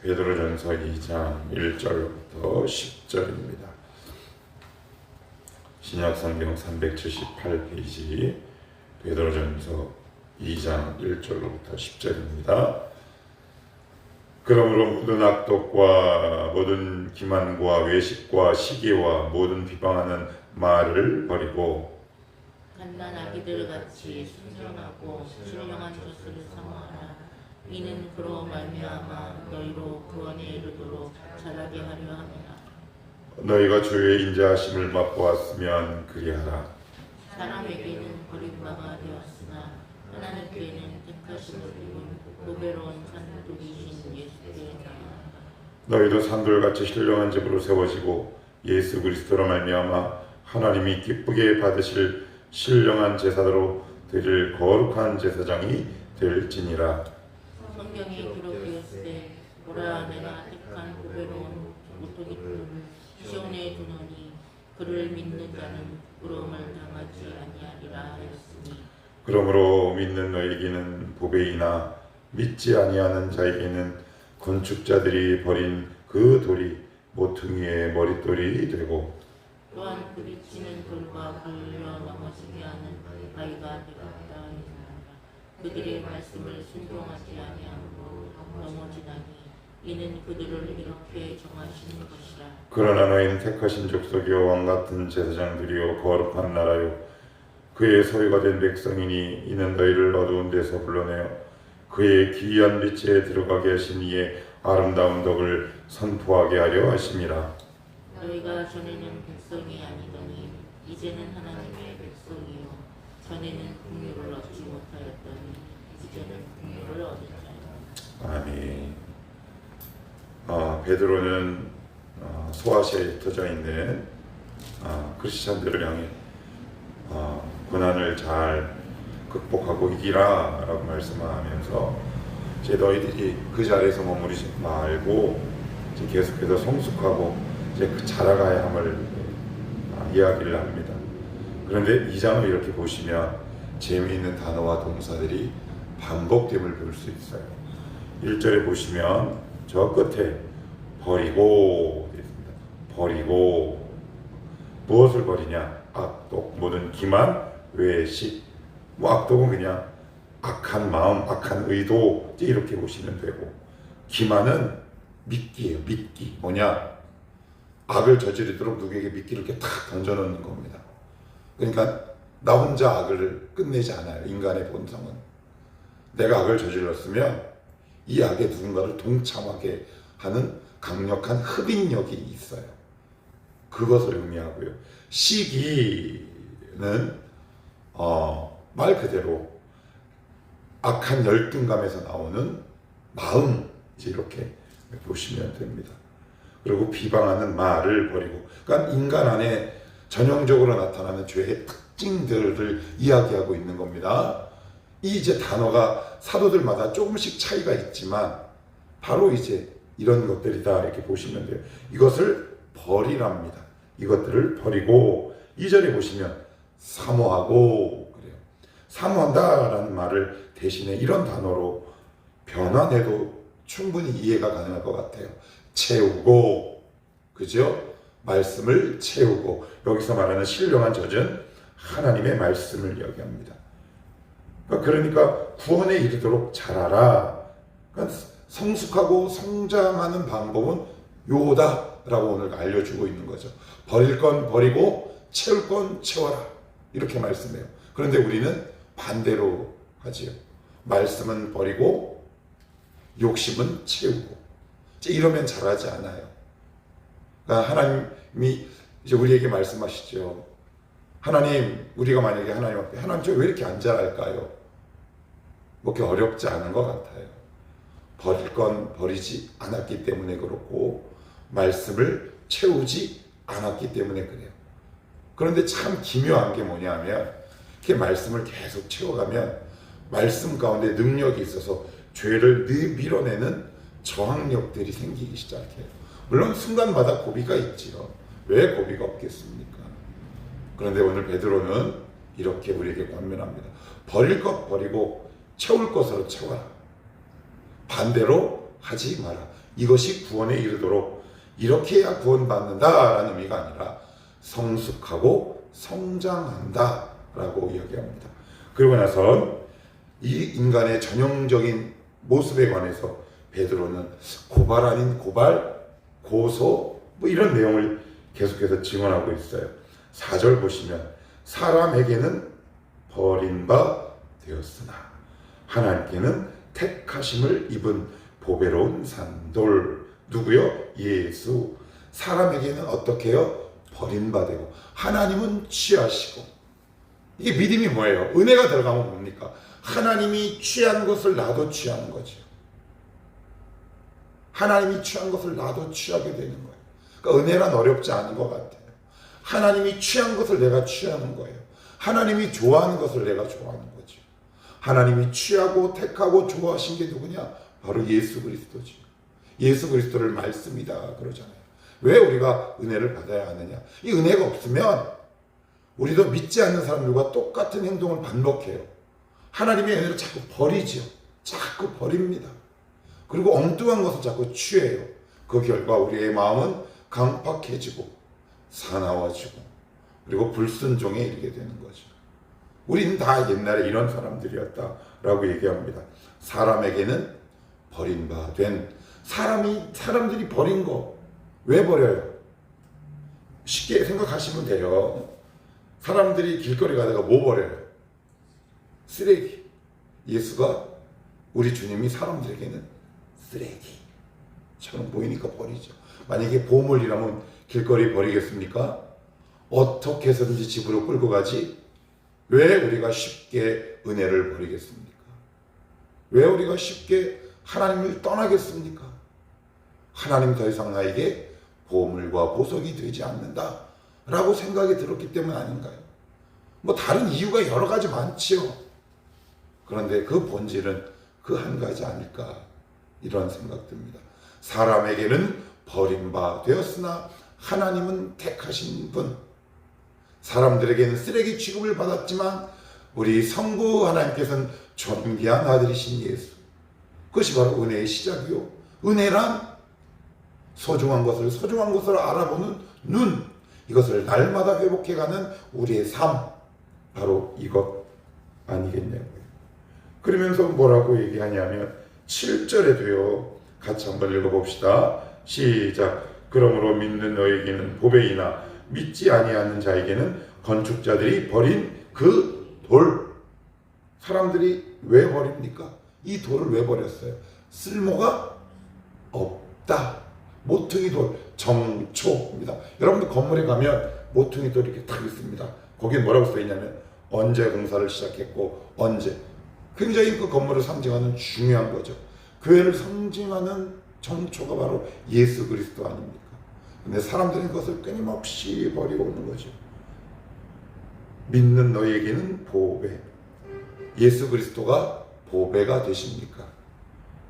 베드로전서 2장 1절부터 10절입니다. 신약성경 378페이지 베드로전서 2장 1절로부터 10절입니다. 그러므로 모든 악독과 모든 기만과 외식과 시기와 모든 비방하는 말을 버리고 갓난 아기들같이 순전하고 신령한 젖을 사모하라. 이는 그로 말미암아 너희로 구원에 이르도록 자라게 하려 함이라. 너희가 주의 인자하심을 맛보았으면 그리하라. 사람에게는 버림받아 되었으나 하나님께는 택하심을 입은 보배로운 산돌이신 예수께 나아가라. 너희도 산돌같이 신령한 집으로 세워지고 예수 그리스도로 말미암아 하나님이 기쁘게 받으실 신령한 제사로 드릴 거룩한 제사장이 될지니라. 성경에 기록되었으되 보라 내가 택한 보배로운 모토기표를 시온에 두노니 그를 믿는 자는 부끄러움을 당하지 아니하리라 하였으니 그러므로 믿는 너에게는 보배이나 믿지 아니하는 자에게는 건축자들이 버린 그 돌이 모퉁이의 머릿돌이 되고 또한 부딪히는 돌과 걸려 넘어지게 하는 아이가 되었다 하였느니라. 그들의 말씀을 순종하지 아니함으로 넘어지다니 이는 그들을 이렇게 정하시는 것이라. 그러나 너희는 택하신 족속이요 왕같은 제사장들이요 거룩한 나라요 그의 소유가 된 백성이니 이는 너희를 어두운 데서 불러내어 그의 기이한 빛에 들어가게 하신 이의 아름다운 덕을 선포하게 하려 하심이라. 너희가 전에는 백성이 아니더니 이제는 하나님의 백성이요 전에는 긍휼을 얻지 못하였더니 이제는 긍휼을 얻었나이다. 아멘. 베드로는 소아시아에 흩어져 있는 크리스찬들을 향해 고난을 잘 극복하고 이기라 라고 말씀하면서 이제 너희들이 그 자리에서 머무르지 말고 이제 계속해서 성숙하고 이제 그 자라가야 함을 이야기를 합니다. 그런데 이 장을 이렇게 보시면 재미있는 단어와 동사들이 반복됨을 볼 수 있어요. 1절에 보시면 저 끝에 버리고 있습니다. 버리고 무엇을 버리냐? 악독, 모든 기만, 외식. 악독은 그냥 악한 마음, 악한 의도 이렇게 보시면 되고 기만은 미끼예요. 미끼. 뭐냐? 악을 저지르도록 누구에게 미끼를 이렇게 탁 던져놓는 겁니다. 그러니까 나 혼자 악을 끝내지 않아요. 인간의 본성은. 내가 악을 저질렀으면 이 악에 누군가를 동참하게 하는 강력한 흡인력이 있어요. 그것을 의미하고요. 시기는 말 그대로 악한 열등감에서 나오는 마음 이제 이렇게 보시면 됩니다. 그리고 비방하는 말을 버리고 그러니까 인간 안에 전형적으로 나타나는 죄의 특징들을 이야기하고 있는 겁니다. 이 이제 단어가 사도들마다 조금씩 차이가 있지만 바로 이제 이런 것들이다 이렇게 보시면 돼요. 이것을 버리랍니다. 이것들을 버리고 2절에 보시면 사모하고 그래요. 사모한다라는 말을 대신에 이런 단어로 변환해도 충분히 이해가 가능할 것 같아요. 채우고 그죠? 말씀을 채우고 여기서 말하는 신령한 젖은 하나님의 말씀을 이야기합니다. 그러니까 구원에 이르도록 자라라. 그러니까 성숙하고 성장하는 방법은 요다라고 오늘 알려주고 있는 거죠. 버릴 건 버리고 채울 건 채워라 이렇게 말씀해요. 그런데 우리는 반대로 하지요. 말씀은 버리고 욕심은 채우고 이러면 자라지 않아요. 그러니까 하나님이 이제 우리에게 말씀하시죠. 하나님, 우리가 만약에 하나님 앞에 하나님 저 왜 이렇게 안 자랄까요? 뭐 그렇게 어렵지 않은 것 같아요. 버릴 건 버리지 않았기 때문에 그렇고 말씀을 채우지 않았기 때문에 그래요. 그런데 참 기묘한 게 뭐냐면 이렇게 말씀을 계속 채워가면 말씀 가운데 능력이 있어서 죄를 밀어내는 저항력들이 생기기 시작해요. 물론 순간마다 고비가 있지요. 왜 고비가 없겠습니까? 그런데 오늘 베드로는 이렇게 우리에게 권면합니다. 버릴 것 버리고 채울 것으로 채워라. 반대로 하지 마라. 이것이 구원에 이르도록 이렇게 해야 구원받는다라는 의미가 아니라 성숙하고 성장한다라고 이야기합니다. 그리고 나서 이 인간의 전형적인 모습에 관해서 베드로는 고발 아닌 고발, 고소 뭐 이런 내용을 계속해서 증언하고 있어요. 4절 보시면 사람에게는 버림바 되었으나 하나님께는 택하심을 입은 보배로운 산돌. 누구요? 예수. 사람에게는 어떻게 해요? 버림받고 하나님은 취하시고. 이게 믿음이 뭐예요? 은혜가 들어가면 뭡니까? 하나님이 취한 것을 나도 취하는 거죠. 하나님이 취한 것을 나도 취하게 되는 거예요. 그러니까 은혜란 어렵지 않은 것 같아요. 하나님이 취한 것을 내가 취하는 거예요. 하나님이 좋아하는 것을 내가 좋아하는 거죠. 하나님이 취하고 택하고 좋아하신 게 누구냐? 바로 예수 그리스도죠. 예수 그리스도를 말씀이다 그러잖아요. 왜 우리가 은혜를 받아야 하느냐? 이 은혜가 없으면 우리도 믿지 않는 사람들과 똑같은 행동을 반복해요. 하나님의 은혜를 자꾸 버리죠. 자꾸 버립니다. 그리고 엉뚱한 것을 자꾸 취해요. 그 결과 우리의 마음은 강팍해지고 사나워지고 그리고 불순종에 이르게 되는 거죠. 우리는 다 옛날에 이런 사람들이었다라고 얘기합니다. 사람에게는 버림받은 사람들이 버린 거 왜 버려요? 쉽게 생각하시면 돼요. 사람들이 길거리 가다가 뭐 버려요? 쓰레기. 예수가 우리 주님이 사람들에게는 쓰레기처럼 보이니까 버리죠. 만약에 보물이라면 길거리 버리겠습니까? 어떻게 해서든지 집으로 끌고 가지? 왜 우리가 쉽게 은혜를 버리겠습니까? 왜 우리가 쉽게 하나님을 떠나겠습니까? 하나님 더 이상 나에게 보물과 보석이 되지 않는다 라고 생각이 들었기 때문 아닌가요? 뭐 다른 이유가 여러 가지 많지요. 그런데 그 본질은 그 한 가지 아닐까 이런 생각 듭니다. 사람에게는 버림바 되었으나 하나님은 택하신 분. 사람들에게는 쓰레기 취급을 받았지만 우리 성부 하나님께서는 존귀한 아들이신 예수. 그것이 바로 은혜의 시작이요. 은혜란 소중한 것을 알아보는 눈. 이것을 날마다 회복해가는 우리의 삶. 바로 이것 아니겠냐고요. 그러면서 뭐라고 얘기하냐면 7절에도요. 같이 한번 읽어봅시다. 시작. 그러므로 믿는 너에게는 보배이나 믿지 아니하는 자에게는 건축자들이 버린 그 돌. 사람들이 왜 버립니까? 이 돌을 왜 버렸어요? 쓸모가 없다. 모퉁이 돌, 정초입니다. 여러분들 건물에 가면 모퉁이 돌이 이렇게 딱 있습니다. 거기에 뭐라고 써있냐면 언제 공사를 시작했고 언제. 굉장히 그 건물을 상징하는 중요한 거죠. 교회를 상징하는 정초가 바로 예수 그리스도 아닙니까? 근데 사람들은 그것을 끊임없이 버리고 있는 거죠. 믿는 너희에게는 보배. 예수 그리스도가 보배가 되십니까?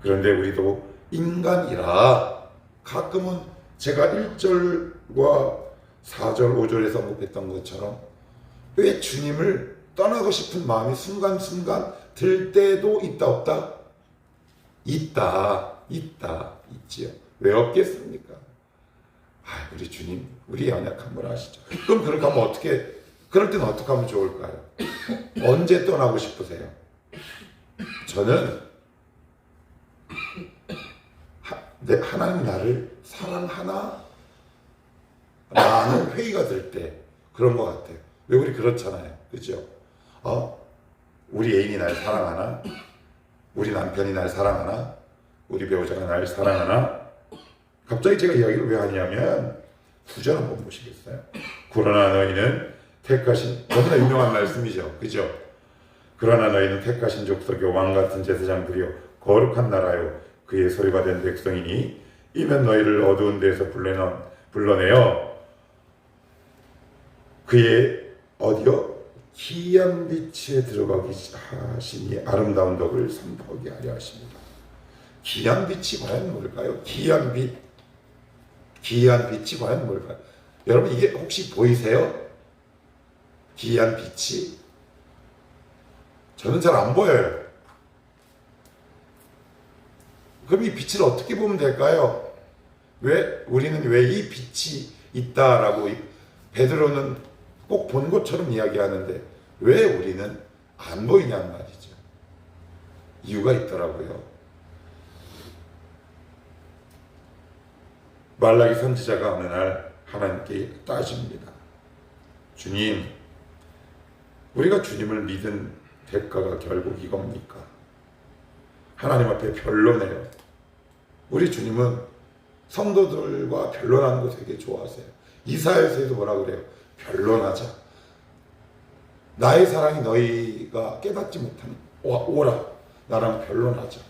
그런데 우리도 인간이라 가끔은 제가 1절과 4절, 5절에서 언급했던 것처럼 왜 주님을 떠나고 싶은 마음이 순간순간 들 때도 있다 없다? 있지요. 왜 없겠습니까? 우리 주님, 우리 연약한 걸 아시죠? 그럼 그렇게 하면 그럴 때는 어떻게 하면 좋을까요? 언제 떠나고 싶으세요? 저는 하나님 나를 사랑하나? 라는 회의가 들 때 그런 것 같아요. 왜 우리 그렇잖아요. 그죠? 우리 애인이 날 사랑하나? 우리 남편이 날 사랑하나? 우리 배우자가 날 사랑하나? 갑자기 제가 이야기를 왜 하냐면 9절 한번 보시겠어요? 그러나 너희는 택하신, 너무나 유명한 말씀이죠. 그죠? 그러나 너희는 택하신 족속의 왕같은 제사장들이요 거룩한 나라요 그의 소유가 된 백성이니 이면 너희를 어두운 데서 불러내어 그의 어디요? 기이한 빛에 들어가게 하시니 아름다운 덕을 선포하게 하려 하십니다. 기이한 빛이 과연 뭘까요? 기이한 빛이 과연 뭘까요? 여러분 이게 혹시 보이세요? 기이한 빛이? 저는 잘 안 보여요. 그럼 이 빛을 어떻게 보면 될까요? 우리는 왜 이 빛이 있다라고 베드로는 꼭 본 것처럼 이야기하는데 왜 우리는 안 보이냐는 말이죠. 이유가 있더라고요. 말라기 선지자가 어느 날 하나님께 따집니다. 주님, 우리가 주님을 믿은 대가가 결국 이겁니까? 하나님 앞에 변론해요. 우리 주님은 성도들과 변론하는 거 되게 좋아하세요. 이사야서에도 뭐라 그래요? 변론하자. 나의 사랑이 너희가 깨닫지 못하니 오라 나랑 변론하자.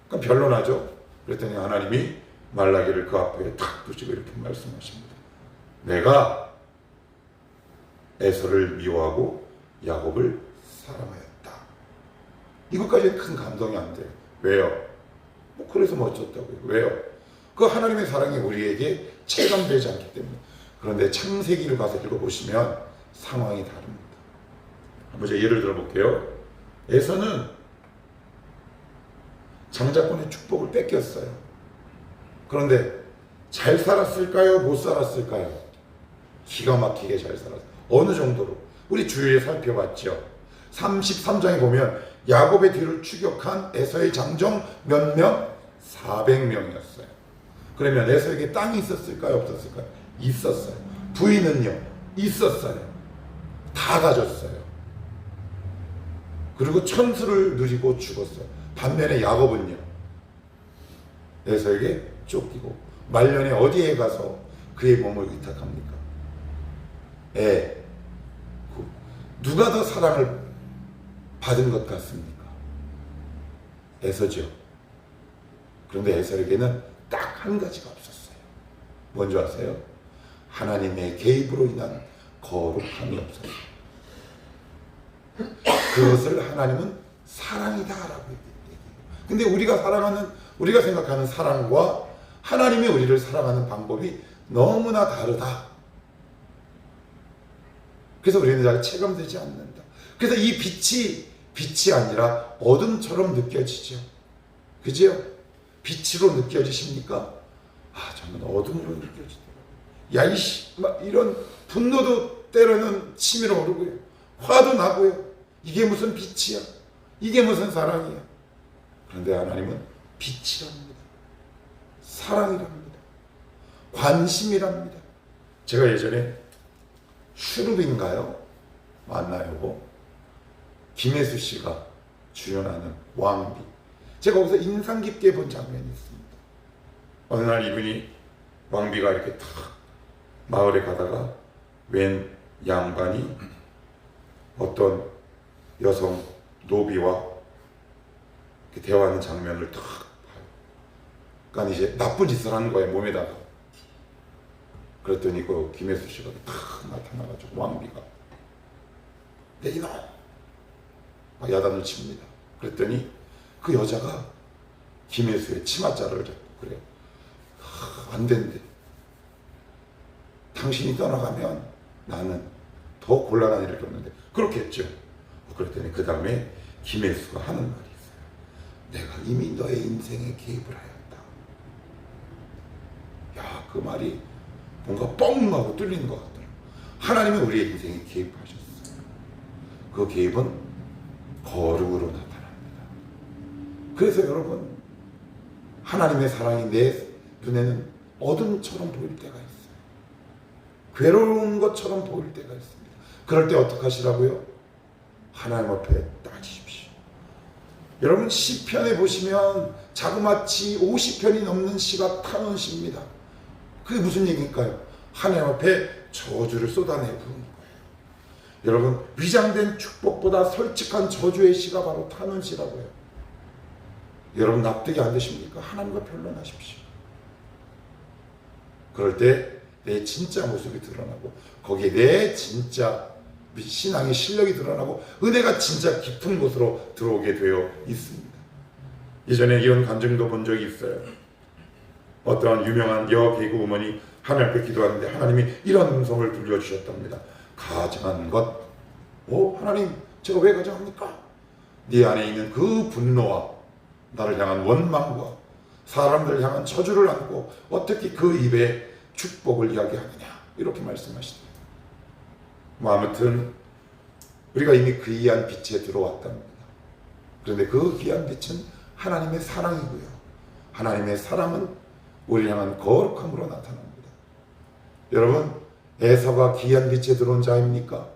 그럼 변론하죠. 그랬더니 하나님이 말라기를 그 앞에 탁 두시고 이렇게 말씀하십니다. 내가 에서를 미워하고 야곱을 사랑하였다. 이것까지는 큰 감동이 안 돼요. 왜요? 그래서 멋졌다고요. 왜요? 그 하나님의 사랑이 우리에게 체감되지 않기 때문에. 그런데 창세기를 가서 읽어보시면 상황이 다릅니다. 한번 제가 예를 들어볼게요. 에서는 장자권의 축복을 뺏겼어요. 그런데 잘 살았을까요? 못 살았을까요? 기가 막히게 잘 살았어요. 어느 정도로? 우리 주위에 살펴봤죠. 33장에 보면 야곱의 뒤를 추격한 에서의 장정 몇 명? 400명이었어요. 그러면 에서에게 땅이 있었을까요? 없었을까요? 있었어요. 부인은요? 있었어요. 다 가졌어요. 그리고 천수를 누리고 죽었어요. 반면에 야곱은요? 에서에게 쫓기고 말년에 어디에 가서 그의 몸을 의탁합니까? 누가 더 사랑을 받은 것 같습니까? 에서죠. 그런데 에서에게는 딱 한 가지가 없었어요. 뭔지 아세요? 하나님의 개입으로 인한 거룩함이 없었어요. 그것을 하나님은 사랑이다라고 얘기해요. 근데 우리가 생각하는 사랑과 하나님이 우리를 사랑하는 방법이 너무나 다르다. 그래서 우리는 잘 체감되지 않는다. 그래서 이 빛이 아니라 어둠처럼 느껴지죠. 그죠? 빛으로 느껴지십니까? 저는 어둠으로 느껴지더라고요. 야이씨, 막 이런 분노도 때로는 치밀어 오르고요. 화도 나고요. 이게 무슨 빛이야? 이게 무슨 사랑이야? 그런데 하나님은 빛이랍니다. 사랑이랍니다. 관심이랍니다. 제가 예전에 슈룹인가요? 맞나요? 김혜수 씨가 주연하는 왕비. 제가 거기서 인상 깊게 본 장면이 있습니다. 어느 날 이분이 왕비가 이렇게 탁 마을에 가다가 웬 양반이 어떤 여성 노비와 이렇게 대화하는 장면을 탁 봐요. 그러니까 이제 나쁜 짓을 하는 거예요, 몸에다가. 그랬더니 그 김혜수 씨가 탁 나타나가지고 왕비가 내 이놈! 막 야단을 칩니다. 그랬더니 그 여자가 김혜수의 치맛자를 잡고 그래요. 안 된대. 당신이 떠나가면 나는 더 곤란한 일을 겪는데. 그렇게 했죠. 그랬더니 그 다음에 김혜수가 하는 말이 있어요. 내가 이미 너의 인생에 개입을 하였다. 야, 그 말이 뭔가 뻥 하고 뚫리는 것 같더라고요. 하나님은 우리의 인생에 개입하셨어요. 그 개입은 거룩으로 나타납니다. 그래서 여러분, 하나님의 사랑이 내 눈에는 어둠처럼 보일 때가 있어요. 괴로운 것처럼 보일 때가 있습니다. 그럴 때 어떻게 하시라고요? 하나님 앞에 따지십시오. 여러분, 시편에 보시면 자그마치 50편이 넘는 시가 탄원시입니다. 그게 무슨 얘기일까요? 하나님 앞에 저주를 쏟아내 부르는 거예요. 여러분, 위장된 축복보다 솔직한 저주의 시가 바로 탄원시라고요. 여러분, 납득이 안 되십니까? 하나님과 변론하십시오. 그럴 때 내 진짜 모습이 드러나고 거기에 내 진짜 신앙의 실력이 드러나고 은혜가 진짜 깊은 곳으로 들어오게 되어 있습니다. 예전에 이런 간증도 본 적이 있어요. 어떠한 유명한 여개구 우먼이 하나님 앞에 기도하는데 하나님이 이런 음성을 들려주셨답니다. 가증한 것. 하나님, 제가 왜 가증합니까? 네 안에 있는 그 분노와 나를 향한 원망과 사람들 향한 저주를 안고 어떻게 그 입에 축복을 이야기하느냐 이렇게 말씀하시더라고요. 뭐 아무튼 우리가 이미 그 귀한 빛에 들어왔답니다. 그런데 그 귀한 빛은 하나님의 사랑이고요. 하나님의 사랑은 우리를 향한 거룩함으로 나타납니다. 여러분, 에서가 귀한 빛에 들어온 자입니까?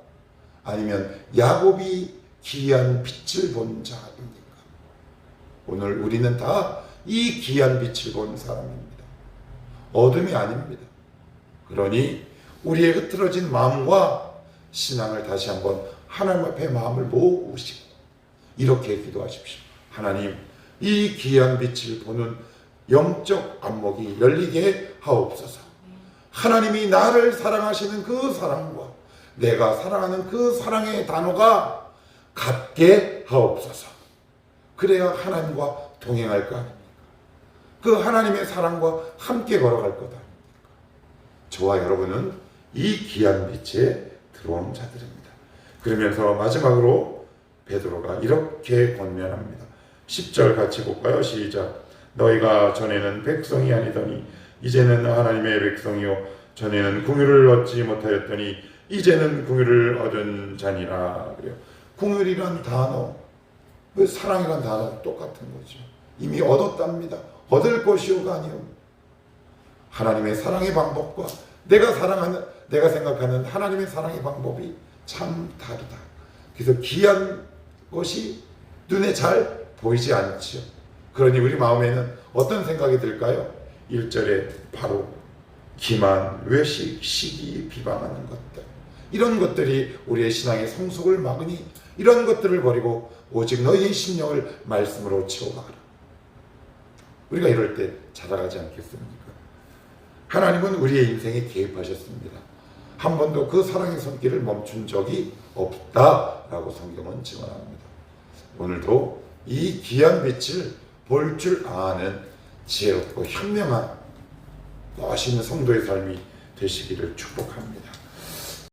아니면 야곱이 귀한 빛을 본 자입니까? 오늘 우리는 다 이 귀한 빛을 본 사람입니다. 어둠이 아닙니다. 그러니 우리의 흐트러진 마음과 신앙을 다시 한번 하나님 앞에 마음을 모으시고 이렇게 기도하십시오. 하나님, 이 귀한 빛을 보는 영적 안목이 열리게 하옵소서. 하나님이 나를 사랑하시는 그 사랑과 내가 사랑하는 그 사랑의 단어가 같게 하옵소서. 그래야 하나님과 동행할 거 아닙니까? 그 하나님의 사랑과 함께 걸어갈 것 아닙니까? 저와 여러분은 이 귀한 빛에 들어온 자들입니다. 그러면서 마지막으로 베드로가 이렇게 권면합니다. 10절 같이 볼까요? 시작. 너희가 전에는 백성이 아니더니 이제는 하나님의 백성이요 전에는 긍휼을 얻지 못하였더니 이제는 긍휼을 얻은 자니라. 그래요. 긍휼이란 단어, 사랑이란 단어 똑같은 거죠. 이미 얻었답니다. 얻을 것이오가 아니요. 하나님의 사랑의 방법과 내가 생각하는 하나님의 사랑의 방법이 참 다르다. 그래서 귀한 것이 눈에 잘 보이지 않지요. 그러니 우리 마음에는 어떤 생각이 들까요? 1절에 바로 기만, 외식, 시기, 비방하는 것들, 이런 것들이 우리의 신앙의 성숙을 막으니 이런 것들을 버리고 오직 너희의 심령을 말씀으로 채워가라. 우리가 이럴 때 자라가지 않겠습니까? 하나님은 우리의 인생에 개입하셨습니다. 한 번도 그 사랑의 손길을 멈춘 적이 없다라고 성경은 증언합니다. 오늘도 이 귀한 빛을 볼 줄 아는 지혜롭고 현명한 멋있는 성도의 삶이 되시기를 축복합니다.